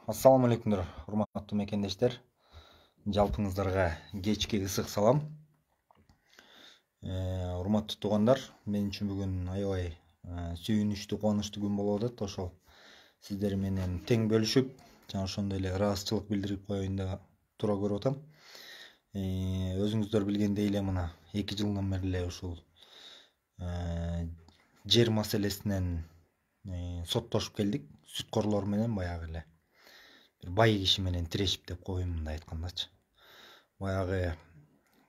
Assalamu алейкумдар, урматтуу мекендештер. Жалпыңыздарга кечки ысык салам. Урматтуу туугандар, мен үчүн бүгүн аябай сүйүнүчтүү, кубанычтуу күн болуп атат. Ошол сиздер менен тең бөлүшүп, жана ошондой эле ыраазычылык билдирип коеюн деп туура көрүп атам. Өзүңүздөр билгендей эле мына 2 жылдан бери эле ушул жер маселесинен соттошуп келдик. Сүткорлор менен баягы эле бир бай киши менен тирешип деп коеюн, мындай айткандачы. Баягы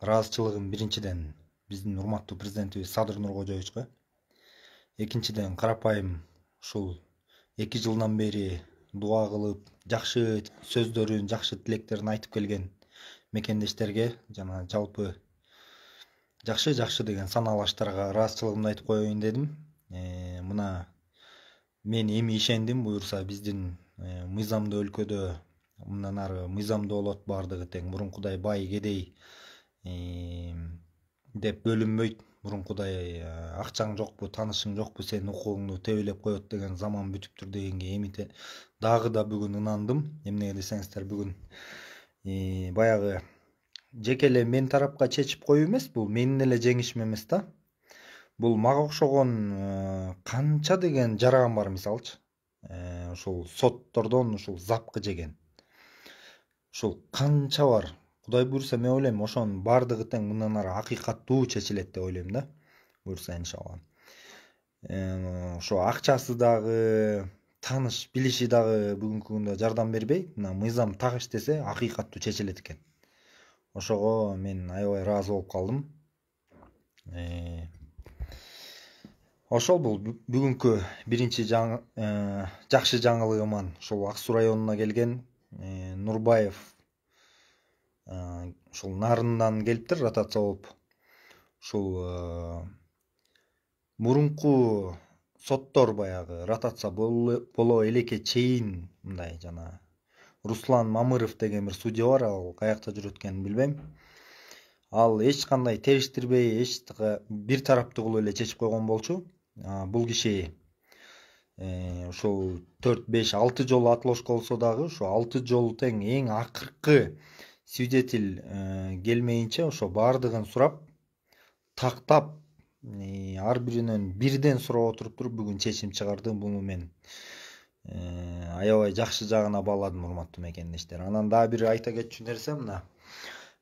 ыраазычылыгым биринчиден биздин урматтуу президентибиз Садыр Нуркожоевичке, экинчиден карапайым ушул 2 жылдан бери дуа кылып, жакшы сөздөрүн, жакшы тилектерин айтып келген мекендештерге жана жалпы жакшы деген санаалаштарга ыраазычылыгымды айтып коеюн дедим. Мына мен эми ишендим, буюрса биздин мыйзамдуу өлкөдө мындан ары мыйзамдуу болот, баардыгы тең. Мурункудай бай кедей деп бөлүнбөйт. Мурункудай акчаң жокпу, таанышың жокпу, сенин укугуңду тебелеп коет деген заман бүтүптүр дегенге эми дагы да бүгүн ынандым. Эмнеге десеңиздер, бүгүн баягы жеке эле мен тарапка чечип коюу эмес, бул менин эле жеңишим эмес да. Бул мага окшогон канча деген жаран бар, мисалчы. Ушул соттордон ушул запкы жеген. Ушул канча бар. Кудай буйрса, мен ойлойм, ошонун баардыгы тең мындан ары акыйкаттуу чечилет деп ойлойм да. Буйрса иншалла. Ошо акчасы дагы, тааныш билиши дагы бүгүнкү күндө жардам бербей, мына мыйзам так иштесе акыйкаттуу чечилет экен. Ошого мен аябай ыраазы болуп калдым. Ошол бул бүгүнкү биринчи жакшы жаңылыгыман ушул Ак Суу районуна келген Нурбаев ушул Нарындан келиптир, ротация болуп. Ушул мурунку соттор баягы ротация боло элекке чейин мындай жана Руслан Мамыров деген бир судья бар, ал каякта жүрөт экенин билбейм. Ал эч кандай териштирбей, бир тараптуу кылып эле чечип койгон болчу. Бул киши ушул 4-5-6 жолу отлошка болсо дагы, ошо 6 жолу тең эң акыркы свидетель келмейинче ошо баардыгын сурап, тактап, ар биринен бирден сурап отуруп бүгүн чечим чыгарды. Буну мен аябай жакшы жагына бааладым, урматтуу мекендештер. Анан дагы бир айта кетчү нерсе, мына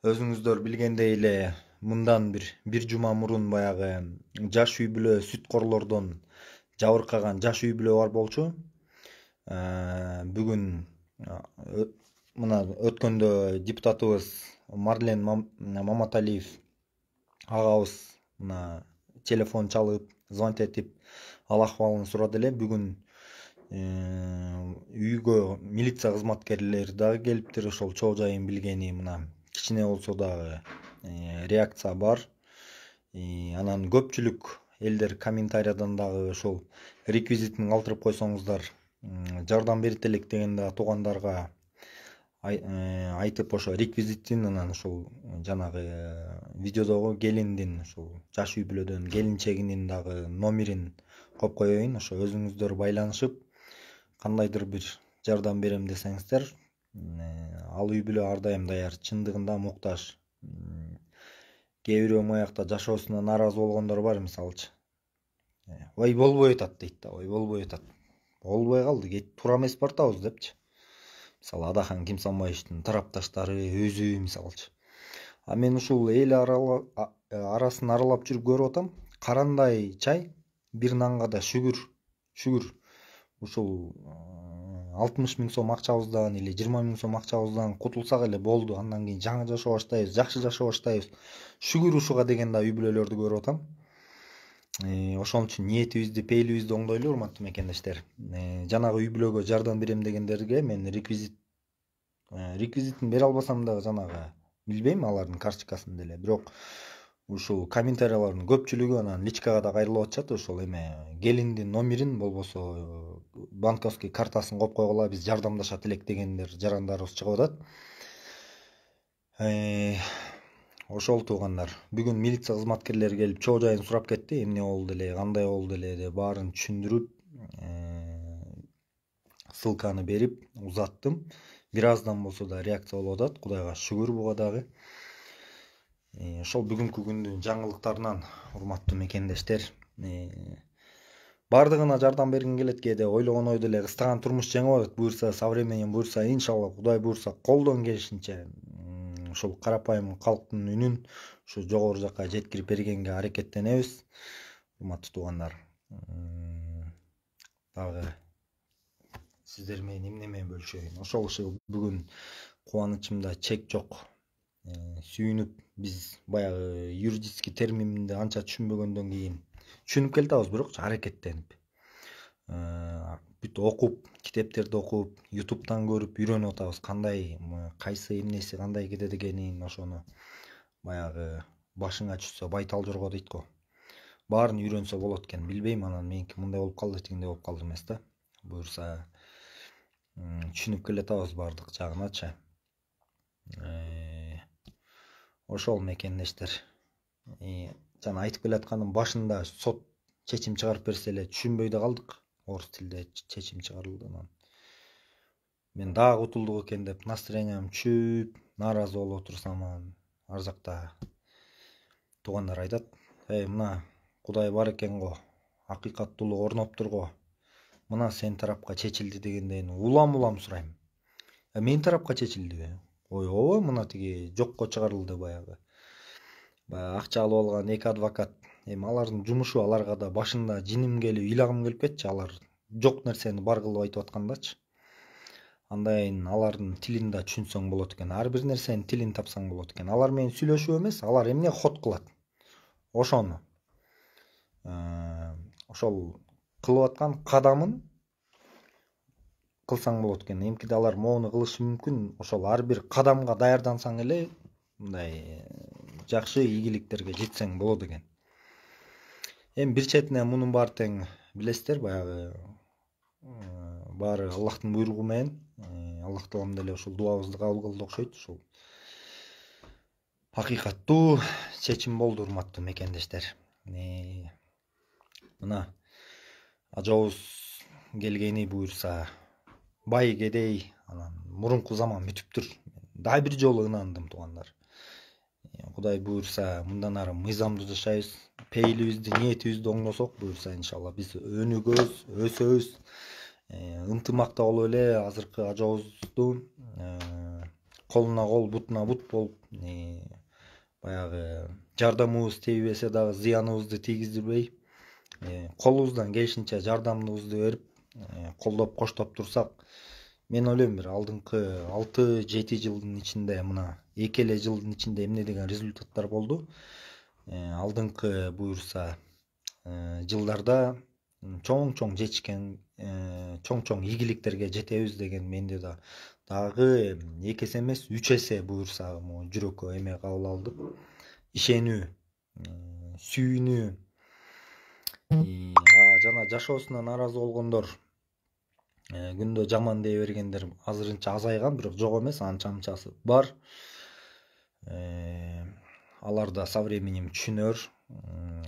өзүңүздөр билгендей эле мындан бир жума мурун баягы жаш үй бүлө сүткорлордон жабыркаган жаш үй бүлө бар болчу. Бүгүн мына өткөндө депутатыбыз Марлен Маматалиев агабыз мына телефон чалып, звонить этип, ал акыбалын сурады эле. Бүгүн үйгө милиция кызматкерлери дагы келиптир. Ошол чоо жайын билгени, мына кичине болсо дагы реакция бар. Анан көпчүлүк элдер комментариядан дагы ошол реквизитин калтырып койсоңуздар жардам берет элек деген дагы туугандарга айтып, ошо реквизитин, анан ошол жанагы видеодогу келиндин, ошол жаш үй бүлөдөн келинчегинин дагы номерин коюп коеюн. Ошо өзүңүздөр байланышып, кандайдыр бир жардам берем десеңиздер, ал үй бүлө ар дайым даяр, чындыгында муктаж. Кээ бирөө моякта жашоосуна нааразы болгондор бар, мисалчы. Ой, болбой атат дейт да, ой, болбой атат. Болбой калды, туура эмес бартабыз депчи. Мисалы Адахан Кимсанбаевичтин тарапташтары, өзү мисалчы. Мен ушул эл арасын аралап жүрүп көрүп атам. Карандай чай, бир нанга да шүгүр. Ушул 60 000 сом акчабыздан или 20 000 сом акчабыздан кутулсак эле болду. Андан кийин жаңы жашоо баштайбыз, жакшы жашоо баштайбыз. Шүгүр ушуга деген да үй бүлөлөрдү көрүп атам. Ошон үчүн ниетибизди, пейилибизди оңдойлу, урматтуу мекендештер. Жанагы үй бүлөгө жардам берем дегендерге мен реквизитин бере албасам дагы, жанагы билбейм алардын карточкасын деле, бирок ушул комментариялардын көпчүлүгү анан личкага да кайрылып атышат. Ошол эме келиндин номерин, болбосо банковский картасын коюп койгула, биз жардамдашат элек дегендер жарандарыбыз чыгып атат. Ошол туугандар, бүгүн милиция кызматкерлери келип чоо жайын сурап кетти. Эмне болду эле, кандай болду эле деп баарын түшүндүрүп, ссылканы берип узаттым. Бир аздан болсо да реакция болуп атат. Кудайга шүгүр буга дагы. Ошол бүгүнкү күндүн жаңылыктарынан урматтуу мекендештер. Бардыгына жардам бергим келет, кээде ойлогон ойдо эле ыстаган турмуш жеңип атат. Буюрса со временем, буюрса иншалла, Кудай буюрса колдон келишинче ушул карапайым калктын үнүн ушу жогору жака жеткирип бергенге аракеттенебиз. Урматтуу туугандар, дагы сиздер менен эмне менен бөлүшөйүн. Ошол бүгүн кубанычымда чек жок. Сүйүнүп, биз баягы юридический терминди анча түшүнбөгөндөн кийин түшүнүп келатабыз, бирок аракеттенип бүт окуп, китептерди окуп, ютубтан көрүп үйрөнүп атабыз, кандай кайсы эмнеси кандай кетет экенин. Ошону баягы башыңа түшсө байтал жорго дейт го, баарын үйрөнсө болот экен. Билбейм, анан меники мындай болуп калды, тигиндей болуп калды эмес да. Буюрса түшүнүп келатабыз баардык жагыначы. Ошол мекендештер, жана айтып келатканым, башында сот чечим чыгарып берсе эле түшүнбөй да калдык. Орус тилде чечим чыгарылды. Мен дагы утулдук экен деп настроениям түшүп, нааразы болуп отурсам, ар жакта туугандар айтат: мына Кудай бар экен го, акыйкаттуулук орноптур го, мына сен тарапка чечилди дегенден улам сурайм. Мен тарапка чечилдиби? Ой, мына тиги жокко чыгарылды баягы. Акча алып алган 2 адвокат. Алардын жумушу, аларга да башында жиним келип, ыйлагым келип кетчи. Алар жок нерсени бар кылып айтып аткандачы. Андайын алардын тилин да түшүнсөң болот экен. Ар бир нерсенин тилин тапсаң болот экен. Алар менен сүйлөшүү эмес, алар эмне ход кылат, ошону, ошол кылып аткан кадамын кылсаң болот экен. Эмкиде алар моуну кылышы мүмкүн. Ошол ар бир кадамга даярдансаң эле мындай жакшы ийгиликтерге жетсең болот экен. Бир четинен мунун баары тең билесиздер, баягы баары Аллахтын буйругу менен. Аллах таалам деле ушул дуабызды кабыл кылды окшойт. Ушул акыйкаттуу чечим болду, урматтуу мекендештер. Мына ажообуз келгени буюрса бай кедей, анан мурунку заман бүтүптүр. Дагы бир жолу ынандым, туугандар. Кудай буюрса мындан ары мыйзамдуу жашайбыз. Пейилибизди, ниетибизди оңдосок, буюрса иншалла биз өнүгөбүз, өсөбүз. Ынтымакта болуп эле азыркы ажообузду колуна кол, бутуна бут болуп, баягы жардамыбыз тийбесе дагы зыяныбызды тийгиздирбей, колубуздан келишинче жардамыбызды берип, колдоп коштоп турсак, мен ойлойм бир алдыңкы 6-7 жылдын ичинде, мына 2 эле жылдын ичинде эмне деген результаттар болду. Алдыңкы буюрса жылдарда чоң жетишкен, чоң ийгиликтерге жетебиз деген менде да дагы 2 эсе эмес 3 эсе буюрса жүрөккө эме кабыл алды. Ишенүү, сүйүнүү, жана жашоосуна нааразы болгондор, күндө жаман дей бергендер азырынча азайган, бирок жок эмес, анча-мынчасы бар. Алар да со временем түшүнөр.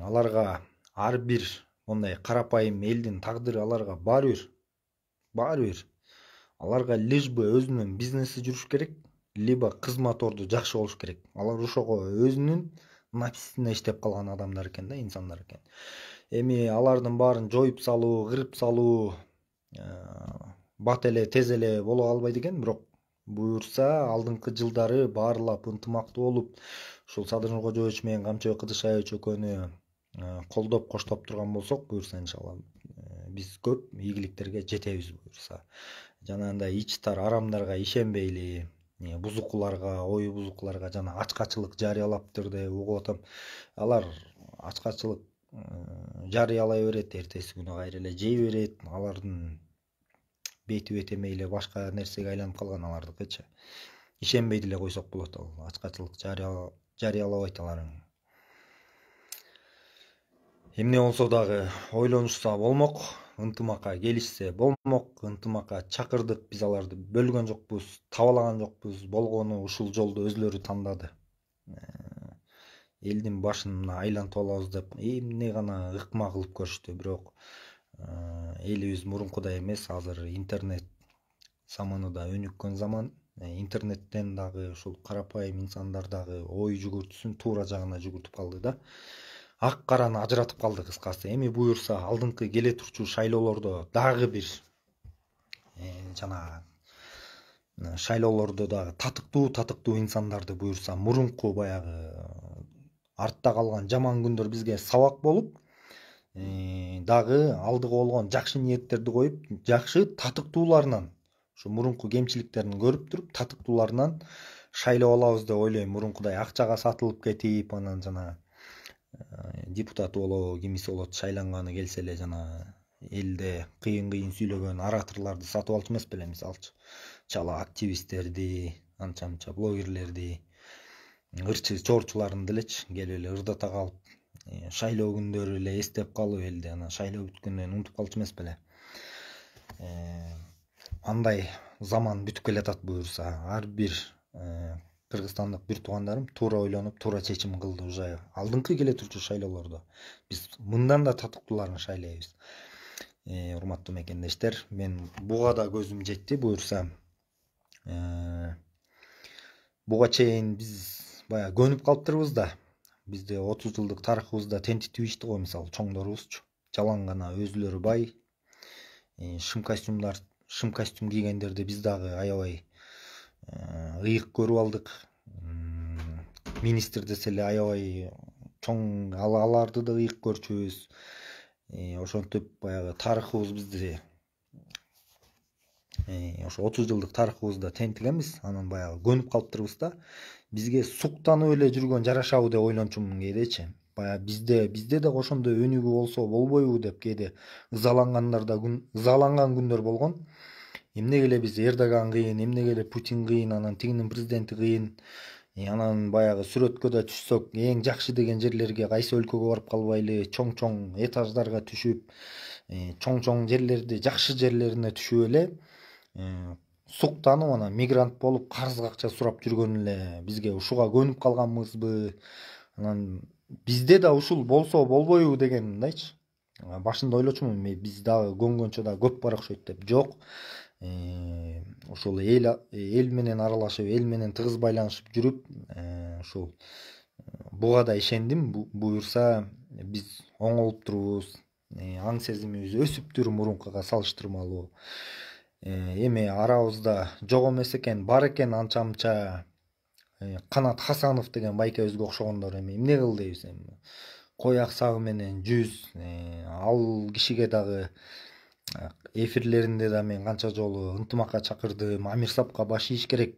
Аларга ар бир мондай карапайым элдин тагдыры аларга баары бир. Аларга лишь бы өзүнүн бизнеси жүрүш керек, либо кызматорду жакшы болуш керек. Алар ошого өзүнүн написине иштеп калган адамдар экен да, инсандар экен. Алардын баарын жоюп салуу, кырып салуу бат эле, тез эле боло албайт экен, бирок буюрса алдыңкы жылдары баарлап ынтымактуу болуп, ушул Садыр Кожоевич менен Камчыбек Кыдышаевич экөөнү колдоп коштоп турган болсок, буюрса иншалла биз көп ийгиликтерге жетебиз буюрса. Жана андай ич тар арамдарга ишенбейли, бузукуларга, ой бузукуларга жана ачкачылык жарыялаптыр деп угуп атам. Алар ачкачылык жарыялай берет, эртеси күнү кайра эле жей берет. Алардын бети бетемей эле башка нерсеге айланып калган алардыкычы. Ишенбей деле койсок болот, ал ачкачылык жарыялабайт аларың. Эмне болсо дагы ойлонушса болмок, ынтымакка келишсе болмок, ынтымакка чакырдык, биз аларды бөлгөн жокпуз, табалаган жокпуз, болгону ушул жолду өзлөрү тандады. Элдин башын айлантып алабыз деп эмне гана ыкма кылып көрүштү, бирок элибиз мурункудай эмес. Азыр интернет заманы да өнүккөн заман. Интернеттен дагы ушул карапайым инсандар дагы ой жүгүртүүсүн туура жагына жүгүртүп калды да. Ак караны ажыратып калды кыскасы. Эми буюрса алдыңкы келе турчу шайлоолордо дагы бир жанагы шайлоолордо дагы татыктуу инсандарды буюрса мурунку баягы артта калган жаман күндөр бизге сабак болуп, дагы алдыга болгон жакшы ниеттерди коюп, жакшы татыктууларынан ушу мурунку кемчиликтерин көрүп туруп, татыктууларынан шайлап алабыз деп ойлойм. Мурункудай акчага сатылып кетип, анан жана депутат болобу, кимиси болот шайланганы келсе эле жана элде кыйын сүйлөгөн ораторлорду сатып алчу эмес беле, мисалчы чала активисттерди, анча мынча блогерлерди, ырчы чорчуларын делечи келип эле ырдата калып, шайлоо күндөрү эле эстеп калып элди, анан шайлоо бүткөндөн кийин унутуп калчу эмес беле. Андай заман бүтүп келатат буюрса. Ар бир кыргызстандык бир туугандарым туура ойлонуп, туура чечим кылды уже алдыңкы келе турчу шайлоолордо. Биз мындан да татыктууларын шайлайбыз. Урматтуу мекендештер, мен буга да көзүм жетти буюрса. Буга чейин биз баягы көнүп калыптырбыз да. Бизде 30 жылдык тарыхыбызда тентитип ичти го, мисалы чоңдорубузчу. Жалаң гана өзүлөрү бай, шым костюм кийгендерди биз дагы аябай ыйык көрүп алдык. Министр десе эле аябай чоң, аларды да ыйык көрчүбүз. Ошентип баягы тарыхыбыз бизди ошо 30 жылдык тарыхыбызда тентигенбиз, анан баягы көнүп калыптырбыз да. Бизге суктанып эле жүргөн жарашабы деп ойлончумун кээдечи. Баягы бизде да ошондой өнүгүү болсо болбойбу деп кээде ызаланган күндөр болгон. Эмнеге эле биз Эрдоган кыйын, эмнеге эле Путин кыйын, анан тигинин президенти кыйын. Анан баягы сүрөткө да түшсөк, эң жакшы деген жерлерге кайсы өлкөгө барып калбайлы, чоң этаждарга түшүп, чоң жерлерди, жакшы жерлерине түшүп эле суктанып, анан мигрант болуп, карыз акча сурап жүргөн эле бизге ушуга көнүп калганбызбы? Анан бизде да ушул болсо болбойбу деген мындайчы. Башында ойлочумун, биз дагы көнгөнчө да көп бар окшойт деп. Жок. Ошол эл менен аралашып, эл менен тыгыз байланышып жүрүп, ушул буга да ишендим. Буюрса биз оңолуп турубуз. Аң сезимибиз өсүптүр мурункуга салыштырмалуу. Эми арабызда жок эмес экен, бар экен анча мынча Канат Хасанов деген байкебизге окшогондор эми эмне кыл дейбиз эми. Кой аксагы менен 100, ал кишиге дагы эфирлеринде да мен канча жолу ынтымакка чакырдым, Амир Сапка баш ийиш керек.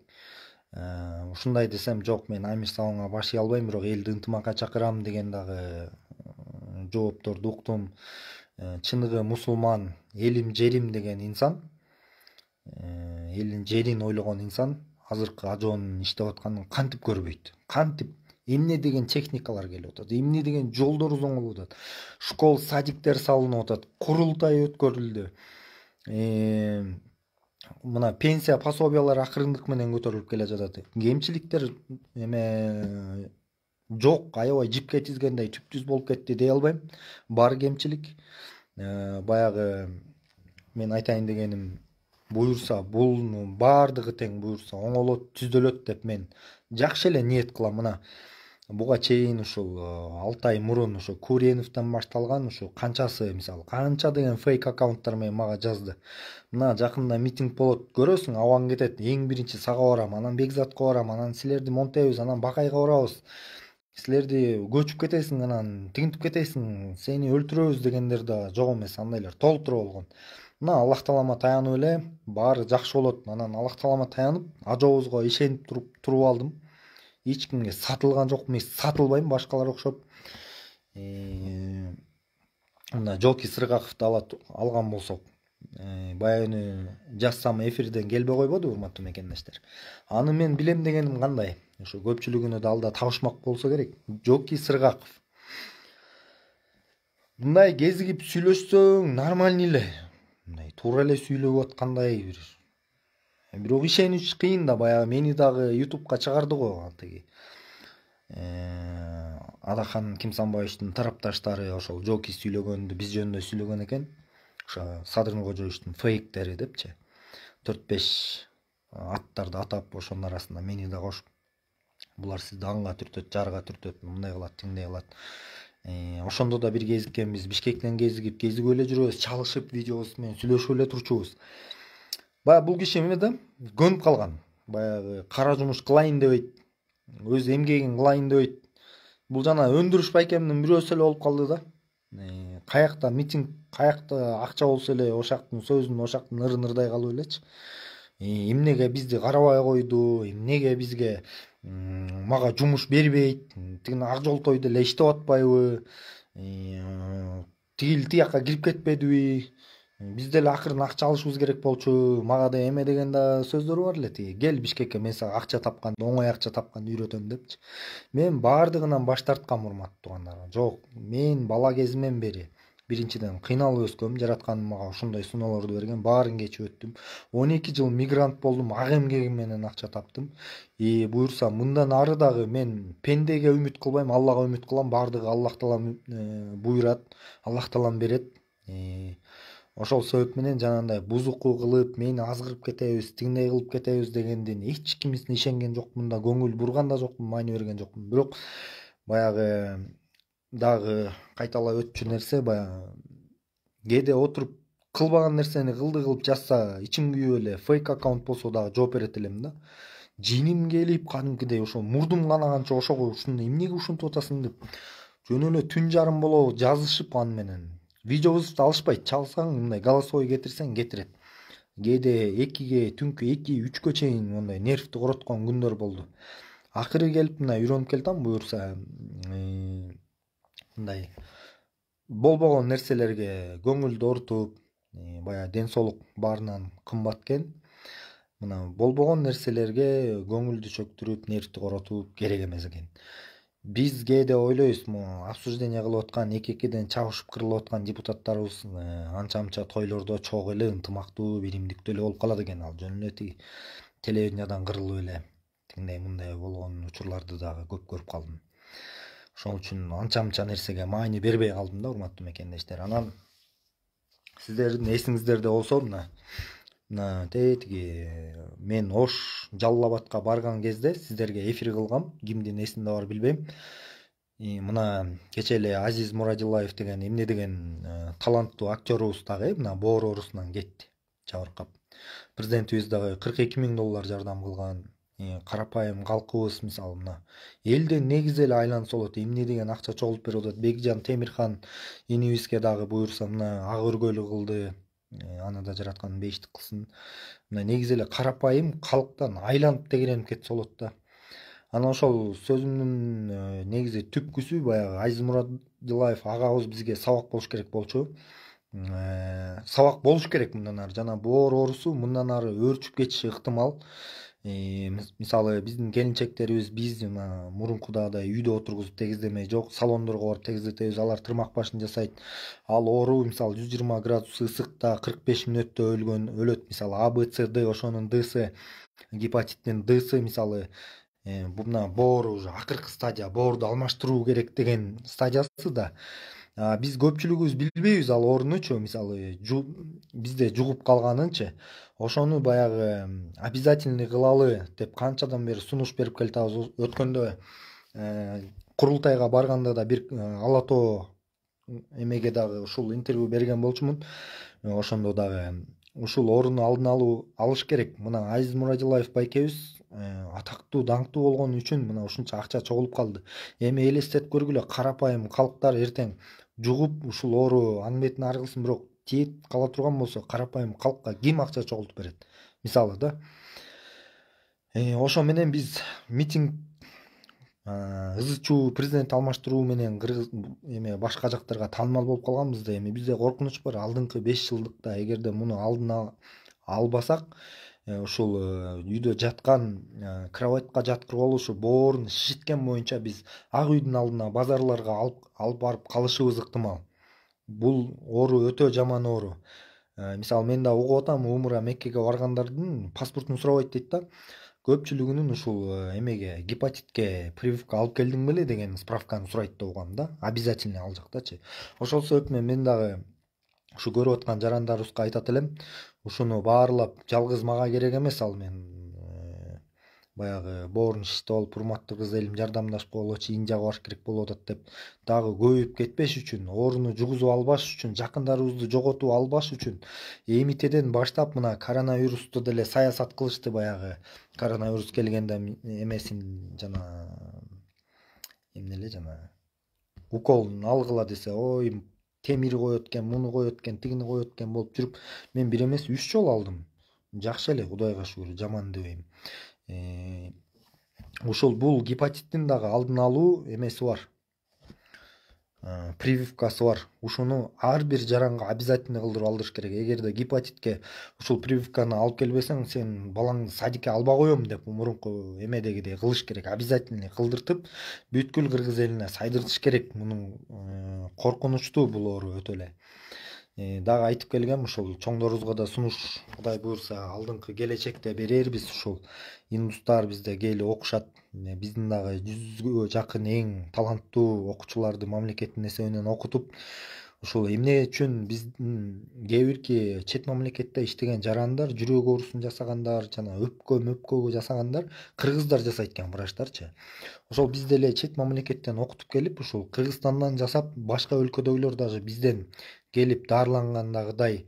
Ушундай десем, жок, мен Амир Сапга баш ий албайм, бирок элди ынтымакка чакырам деген дагы жоопторду уктум. Чыныгы мусулман, элим жерим деген инсан, элин жерин ойлогон инсан азыркы ажоонун иштеп атканын кантип көрбөйт? Кантип эмне деген техникалар келип атат, эмне деген жолдор зоңолуп атат, школ, садиктер салынып атат, курултай өткөрүлдү. Мына пенсия пособиялар акырындык менен көтөрүлүп келе жатат. Кемчиликтер эме жок, аябай жипке тизгендей түп-түз болуп кетти дей албайм. Бар кемчилик. Баягы мен айтайын дегеним, буюрса бунун баардыгы тең буюрса оңолот, түзөлөт деп мен жакшы эле ниет кылам. Мына буга чейин ушул 6 ай мурун ошо Куреновдон башталган ушу канчасы, мисалы, канча деген фейк аккаунттар менен мага жазды. Мына жакында митинг болот, көрөсүң, абаң кетет, эң биринчи сага барам, анан Бекзатка барам, анан силерди монтейбиз, анан Бакайга барабыз. Силерди көчүп кетесиң, анан тигинтип кетесиң, сени өлтүрөбүз дегендер да жок эмес, андайлар толтура болгон. Мына Аллах таалама таянып эле баары жакшы болот. Анан Аллах таалама таянып, ажообузга ишенип туруп алдым. Эч кимге сатылган жок, мен сатылбайм башкалар окшоп. Мына Жоки Сыргаковду алган болсок, баягы жазсам эфирден келбей койбоду, урматтуу мекендештер. Аны мен билем дегеним кандай? Ошо көпчүлүгүнө да алда табышмак болсо керек. Жоки Сыргаков. Мындай кезигип сүйлөшсөң нормальный эле. Мындай туура эле сүйлөп аткандай бир. Бирок ишенич кыйын да, баягы мени дагы YouTube'ка чыгарды го атыги. Адахан Кимсанбаевичтин тарапташтары ошол Жоки сүйлөгөндү биз жөнүндө сүйлөгөн экен. Ошо Садыр Кожоевичтин фейктери депчи. 4-5 аттарды атап, ошонун арасында мени да кошуп, булар сизди анга түртөт, жарга түртөт, мындай кылат, тиңдей кылат. Ошондо да бир кезиккенбиз, Бишкектен кезигип эле жүрөбүз, чалышып видеобуз менен сүйлөшүп эле турчубуз. Баягы бул киши эме да, көнүп калган. Баягы кара жумуш кылайын дебейт, өз эмгегин кылайын дебейт. Бул жана өндүрүш байкемдин бирөөсү эле болуп калды да. Каякта митинг, каякта акча болсо эле ошактын сөзүн, ошактын ырын ырдай калып элечи. Эмнеге бизди карабай койду, эмнеге бизге мага жумуш бербейт, тигин ак жолтой деле иштеп атпайбы, тияка кирип кетпедиби, биз деле акырын акча алышыбыз керек болчу, мага да эме деген да сөздөр бар эле, тиги кел Бишкекке, мен сага акча тапкан, оңой акча тапканды үйрөтөм депчи. Мен баардыгынан баш тарткам, урматтуу туугандар. Жок, мен бала кезимден бери биринчиден кыйналып өскөм, жаратканым мага ошондой сыноолорду берген, баарын кечип өттүм. 12 жыл мигрант болдум, ак эмгегим менен акча таптым. Буюрса мындан ары дагы мен пендеге үмүт кылбайм, Аллага үмүт кылам. Баардыгы Аллах таалам буйрат, Аллах таалам берет. Ошол себеп менен жанагындай бузуку кылып, мени азгырып кетебиз, тиңдей кылып кетебиз дегенден эч кимисине ишенген жокмун да, көңүл бурган да жокмун, маани берген жокмун. Бирок баягы дагы кайталап өтчү нерсе, баягы кээде отуруп кылбаган нерсени кылды кылып жазса, ичим күйүп эле фейк аккаунт болсо дагы жооп берет элем да. Жиним келип кадимкидей ошо мурдум канаганча ошого ушуну эмнеге ушинтип атасың деп жөн эле түн жарым болобу жазышып аны менен. Видеобузду алышпайт, чалсаң мындай голосовой кетирсең кетирет. Кээде 2-ге, түнкү 2-3кө чейин мондай нервти короткон күндөр болду. Акыры келип мына үйрөнүп келатам, буюрса мындай болбогон нерселерге көңүлдү оорутуп, баягы ден соолук баарынан кымбат экен. Мына болбогон нерселерге көңүлдү чөктүрүп, нервти коротуп керек эмес экен. Биз кээде ойлойбуз, обсуждение кылып аткан, эки-экиден чабышып кырылып аткан депутаттарыбыз анча-мынча тойлордо чогуу эле ынтымактуу, биримдиктүү эле болуп калат экен. Ал жөн эле тиги телевидениядан кырылып эле тиңдей мындай болгон учурларды дагы көп көрүп калдым. Ошол үчүн анча-мынча нерсеге маани бербей калдым да, урматтуу мекендештер. Анан сиздердин эсиңиздерде болсо, мына тиги мен Ош Жалал Абадка барган кезде сиздерге эфир кылгам, кимдин эсинде бар билбейм. Мына кече эле Азиз Мурадилаев деген эмне деген таланттуу актёрубуз дагы мына боор оорусунан кетти, жабыркап. Президентибиз дагы $42,000 жардам кылган. Карапайым калкыбыз мисалы мына элден негизи эле айланса болот, эмне деген акча чогултуп берип атат. Бекжан Темирхан инибизге дагы буюрса мына ак өргөлү кылды. Аны да жараткан бейиштик кылсын. Мына негизи эле карапайым калктан айланып тегеренип кетсе болот да. Анан ошол сөзүмдүн негизи түпкүсү баягы Азиз Мурадилаев агабыз бизге сабак болуш керек болчу. Сабак болуш керек мындан ары. Жана боор оорусу мындан ары өөрчүп кетиши ыктымал. Мисалы биздин келинчектерибиз биз мурункудагыдай үйдө отургузуп тегиздемей, жок салондорго барып тегиздетебиз, алар тырмак башын жасайт. Ал оору мисалы 120 градус ысыкта 45 мүнөттө өлөт. Мисалы А, Б, С, Д ошонун Дсы, гепатиттин Дсы мисалы мына боор уже акыркы стадия, боорду алмаштыруу керек деген стадиясы да. Биз көпчүлүгүбүз билбейбиз ал оорунучу, мисалы бизде жугуп калганынчы. Ошону баягы обязательный кылалы деп канчадан бери сунуш берип келатабыз. Өткөндө курултайга барганда да бир Ала Тоо эмеге дагы ушул интервью берген болчумун. Ошондо дагы ушул оорууну алдын алыш керек. Мына Азиз Мурадилаев байкебиз атактуу, даңктуу болгон үчүн мына ушунча акча чогулуп калды. Эми элестетип көргүлө, карапайым калктар эртең жугуп ушул оору анын бетин ары кылсын, бирок тиет кала турган болсо карапайым калкка ким акча чогултуп берет? Мисалы да. Ошо менен биз митинг ызы чуу президент алмаштыруу менен эме башка жактарга таанымал болуп калганбыз да. Эми бизде коркунуч бар. Алдыңкы 5 жылдыкта эгерде муну алдын албасак, ушул үйдө жаткан, кроватька жаткырып ушу боорун шишиткен боюнча биз Ак үйдүн алдына базарларга алып барып калышыбыз ыктымал. Бул оору өтө жаман оору. Мисалы мен да угуп атам, умура Меккеге баргандардын паспортун сурабайт дейт да. Көпчүлүгүнүн ушул эмеге, гепатитке прививка алып келдиң беле деген справканы сурайт да угам да. Обязательно ал жактачы. Ошол себеп менен мен дагы ушу көрүп аткан жарандарыбызга айтат элем, ушуну баарлап жалгыз мага керек эмес, ал мен баягы боорун шишти болуп урматтуу кыз элим жардамдашып койгула чыйын жагып алыш керек болуп атат деп дагы көбөйүп кетпеш үчүн, ооруну жугузуп албаш үчүн, жакындарыбызды жоготуп албаш үчүн эмитеден баштап мына коронавирусту деле саясат кылышты. Баягы коронавирус келгенде эмесин жана эмне эле жана уколун алгыла десе, ой темир коет экен, муну коет экен, тигини коет экен болуп жүрүп, мен бир эмес 3 жолу алдым. Жакшы эле, Кудайга шүгүр, жаман дебейм. Ошол бул гепатиттин дагы алдын алуу эмеси бар, прививкасы бар. Ушуну ар бир жаранга обязательно кылдырып алдырыш керек. Эгерде гепатитке ушул прививканы алып келбесең, сен балаңды садикке албай коем деп мурунку эмедегидей кылыш керек. Обязательно кылдыртып, бүткүл кыргыз элине сайдыртыш керек. Мунун коркунучтуу бул оору өтө эле. Дагы айтып келгем, ушул чоңдорубузга да сунуш, Кудай буйрса, алдыңкы келечекте берербиз. Ушул индустар бизде келип окушат. Биздин дагы 100гө жакын эң таланттуу окуучуларды мамлекеттин эсебинен окутуп, ушул эмне үчүн биздин кээ бирки чет мамлекетте иштеген жарандар, жүрөк оорусун жасагандар, жана өпкөгө жасагандар кыргыздар жасайт экен, врачтарчы. Ошол биз деле чет мамлекеттен окутуп келип, ушул Кыргызстандан жасап, башка өлкөдөгүлөр дагы бизден келип даарылангандагыдай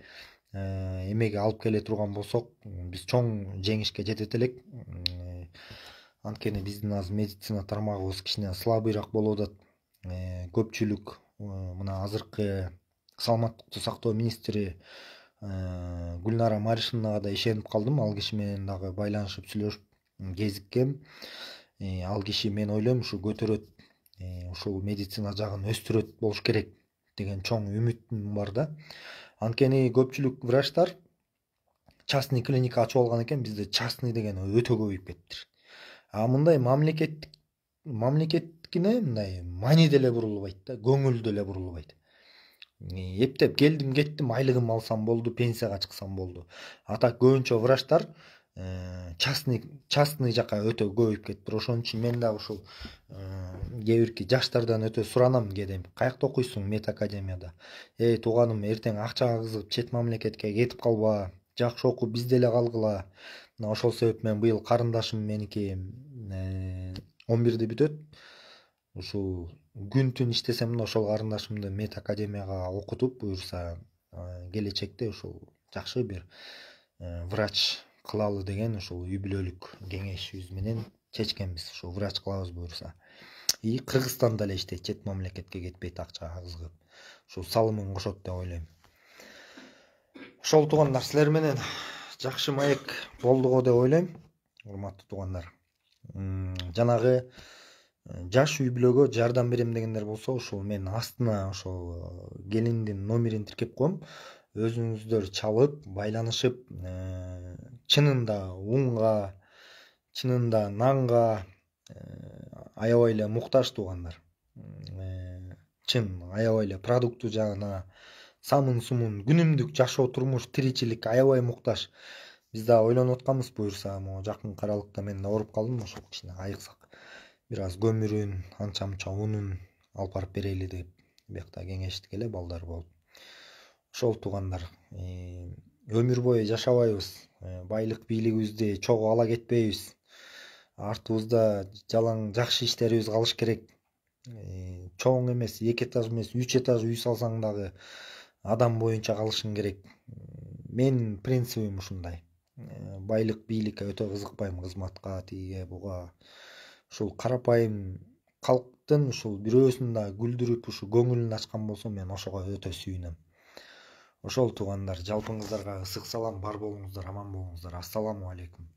эмеге алып келе турган болсок, биз чоң жеңишке жетет элек. Анткени биздин азыр медицина тармагыбыз кичине слабыйраак болуп атат. Көпчүлүк мына азыркы саламаттыкты сактоо министри Гүлнара Маришинага да ишенип калдым. Ал киши менен дагы байланышып сүйлөшүп кезиккем. Ал киши, мен ойлойм, ушу көтөрөт, ушул медицина жагын өстүрөт болуш керек деген чоң үмүтүм бар да. Анткени көпчүлүк врачтар частный клиника ачып алган экен. Бизде частный деген өтө көбөйүп кетиптир. А мындай мамлекеттикине мындай мани деле бурулбайт да, көңүл деле бурулбайт. Эптеп келдим, кеттим, айлыгым алсам болду, пенсияга чыксам болду. А так көбүнчө врачтар частный жака өтө көбөйүп кетиптир. Ошон үчүн мен дагы ушул кээ бирки жаштардан өтө суранам кээде. Каякта окуйсуң? Медакадемияда. Тууганым, эртең акчага кызыгып чет мамлекетке кетип калба, жакшы окуп бизде эле калгыла. Мына ошол себептен быйыл карындашым меники 11-де бүтөт. Ушул күн-түн иштесем да ошол карындашымды медакадемияга окутуп, буюрса келечекте ушул жакшы бир врач кылалы деген ушул үй бүлөлүк кеңешибиз менен чечкенбиз. Ушул врач кылабыз буюрса. Кыргызстанда эле иштейт, чет мамлекетке кетпейт акчага кызыгып. Ушул салымын кошот деп ойлойм. Ошол туугандар, силер менен жакшы маек болду го деп ойлойм, урматтуу туугандар. Жанагы жаш үй бүлөгө жардам берем дегендер болсо, ушул мен астына ошол келиндин номерин тиркеп коем. Өзүңүздөр чалып, байланышып, чынында унга, чынында нанга аябай эле муктаж туугандар. Чын аябай эле продукту жагына, самын-сумун, күнүмдүк жашоо, турмуш, тиричилик аябай муктаж. Биз да ойлонуп атканбыз, буюрса, могу жакынкы аралыкта мен да ооруп калдым, ошол кичине айыксак, бир аз көмүрүн, анча-мынча унун алып барып берели деп биякта кеңештик эле балдар болуп. Ошол туугандар, өмүр бою жашабайбыз, байлык бийлигибизди чогуу ала кетпейбиз. Артыбызда жалаң жакшы иштерибиз калыш керек. Чоң эмес, 2 этаж эмес, 3 этаж үй салсаң дагы адам боюнча калышың керек. Мен принцибим ушундай. Байлык бийликке өтө кызыкпайм, кызматка, тиге буга. Ушул карапайым калктын ушул бирөөсүн да күлдүрүп, ушу көңүлүн ачкан болсо, мен ошого өтө сүйүнөм. Ошол туугандар, жалпыңыздарга ысык салам, бар болуңуздар, аман болуңуздар. Ассаламу алейкум.